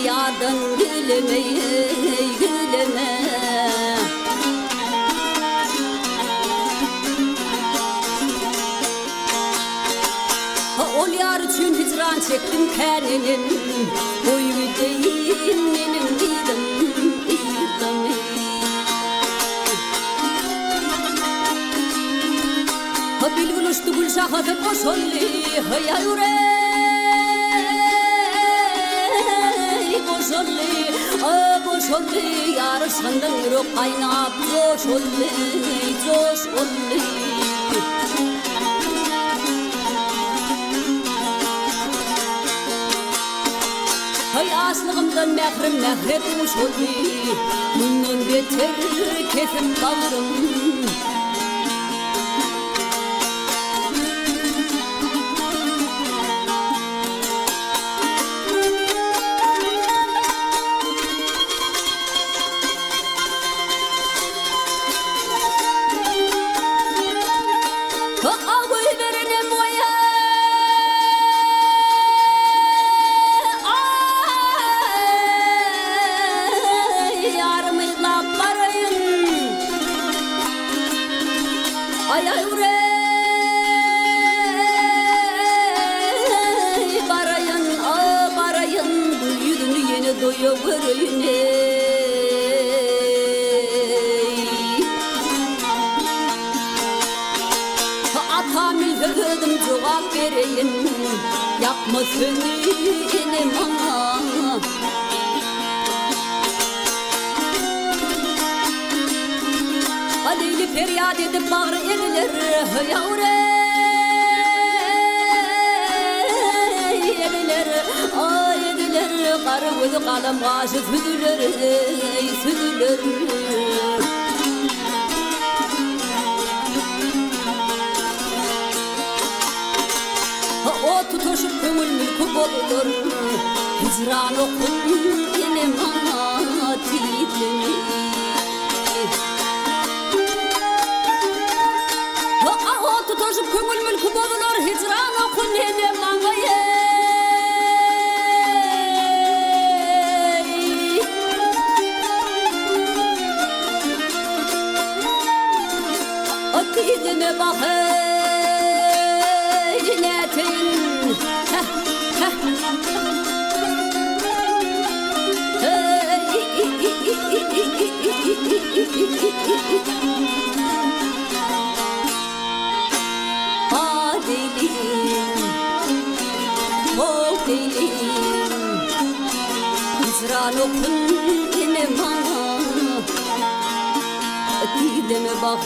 yardan güleme güleme. Ol yar için hicran çektim kendim, oy yüreğim benim dedim. Bilgin uçtu gül şahı boşolli, ya yüreğim boşolli, boşolli. Yar senden yürek kaynap coşolli, coşolli. Hay aslığımdan mehrim mehretmiş oldu, bundan beter kefim kalırım. Ay ay urey barayın, barayın, bu yüzünü yeni doyuvereyim. Atamil hırdım cevap vereyim, yapma seni yine bana. Aleyli feryat edip bağrı edilir, yavrey edilir, ay edilir. Karı gözü kalem kaşı süzülür, süzülür. O tutuşup kömül mülkü olur, hicran okun yine bana titrini. Tutuşup kömül mülkü bozulur, hicran okun hele bana Akidime bak cinetin, hicran okun yine bana, akidime bak